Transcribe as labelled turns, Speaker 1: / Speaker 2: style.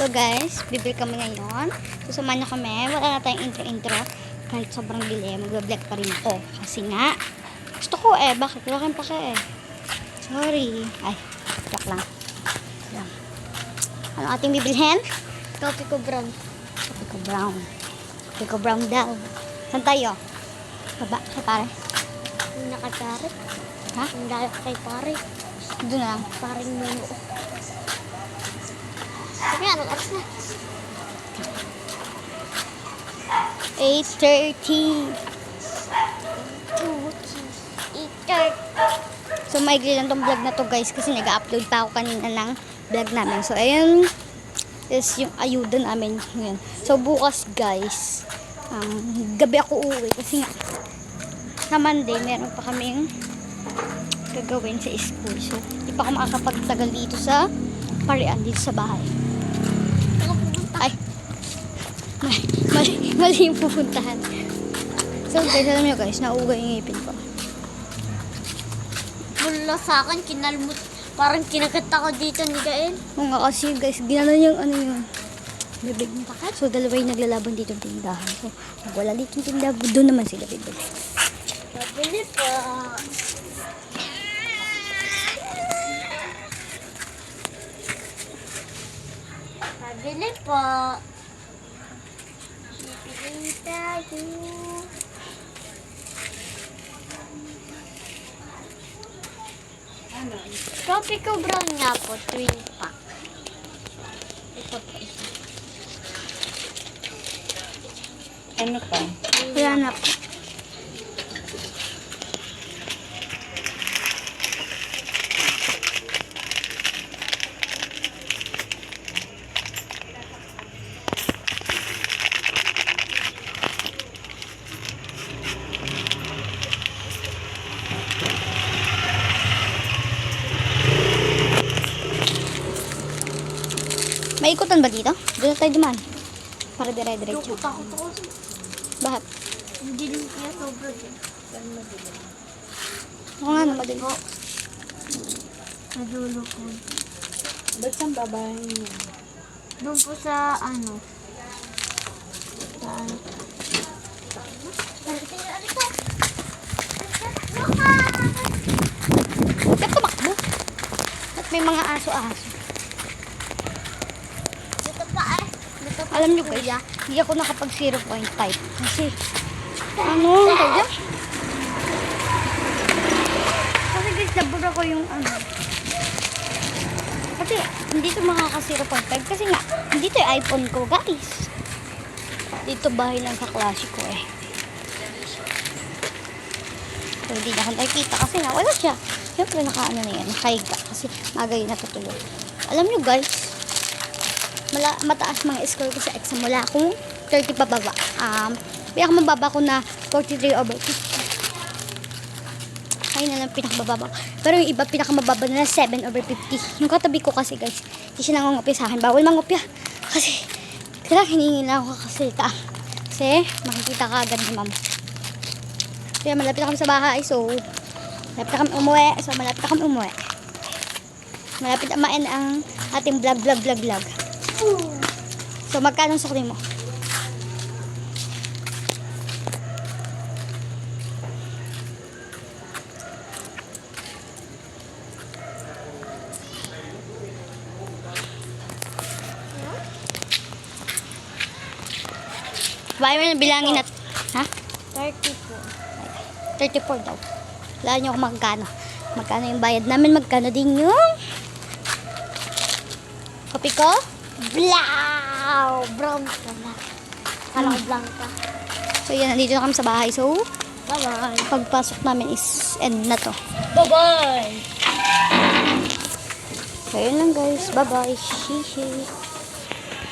Speaker 1: So guys, bibili kami ngayon. So samahan niyo kami. Wala na tayong intro-intro. Kahit sobrang dilim, mag-vlog pa rin ako. Kasi nga, gusto ko eh. Bakit? Wala kang pake eh. Sorry. Ay, joke lang. Yan. Ano ating bibilhin?
Speaker 2: Tropico Brown.
Speaker 1: Tropico Brown. Tropico Brown daw. Saan tayo? Baba, sa pare.
Speaker 2: Yung nakatari.
Speaker 1: Ha?
Speaker 2: Ang lalak kay pare.
Speaker 1: Doon na lang.
Speaker 2: Paring muno. Sabi nga, oras na.
Speaker 1: 8:30.
Speaker 2: 8:30.
Speaker 1: So maigli lang tong vlog na to guys kasi nag-upload pa ako kanina ng vlog namin. So ayun is yung ayuda namin ngayon. So bukas guys, gabi ako uuwi kasi nga sa Monday meron pa kaming gagawin sa school. So hindi pa ako makakapagtagal dito sa parian dito sa bahay. Ay, mali yung pupuntahan. So guys, alam nyo guys, nauugay yung ngipin ko.
Speaker 2: Mula sa akin, kinalmot. Parang kinagat ako dito ni Gael.
Speaker 1: Oo nga kasi guys, ginano yung ano yung bibig ng takat. So dalawa yung naglalaban dito ng tindahan. So pag wala dito yung tindahan, doon naman sila bibili.
Speaker 2: Pabili po. Pabili po. Bibili tayo. Tropico Brown nga po, 3 pack. Ito po isa.
Speaker 3: Ano pa?
Speaker 1: Wala na po. May ikutan ba dito? Doon na tayo duman. Para dire-diretso.
Speaker 2: Takot ako.
Speaker 1: Bakit?
Speaker 2: Hindi rin kaya sobra din.
Speaker 1: Oo nga na, madali.
Speaker 2: Sa dulo po.
Speaker 3: Ba't saan babahin niya?
Speaker 2: Doon po sa ano. Sa ano.
Speaker 1: Ba't tumakbo? At may mga aso-aso.
Speaker 2: Dito pa eh. Dito pa.
Speaker 1: Alam nyo guys, hindi ako nakapag 0.5 kasi ano, kaya kasi guys, nabura ko yung ano kasi hindi ito makaka 0.5 kasi nga, hindi ito yung iPhone ko guys, dito bahay lang sa klase ko eh. So hindi na akong nakikita kasi nga wala siya, syempre nakaano na yan, nakahiga kasi maga yun natutulog. Alam nyo guys, mataas mga score ko sa exam. Wala akong 30 pababa. Pinakamababa ko na 43/50. Ayun na lang pinakamababa ko. Pero yung iba pinakamababa na 7/50. Yung katabi ko kasi guys, hindi siya nangungopya sa akin. Bawal mangopya. Kasi, kailangan hiningi na ako kasalita. Kasi, makikita ka agad ni ma'am. Kaya malapit na kami sa bahay. So, malapit na kami umuwi. Malapit na main ang ating vlog. So, magkano sa mo? Bahay mo na bilangin at... Ha?
Speaker 2: 30 po.
Speaker 1: 34 daw. Wala nyo kung magkano. Magkano yung bayad namin. Magkano din yung... Kopi ko?
Speaker 2: Blau! Brown ka na. Kala ko blanca.
Speaker 1: So, yan. Nandito na kami sa bahay. So,
Speaker 2: Bye-bye.
Speaker 1: pagpasok namin is end na to.
Speaker 2: Bye-bye!
Speaker 1: So, yun lang guys. Bye-bye. Shishi.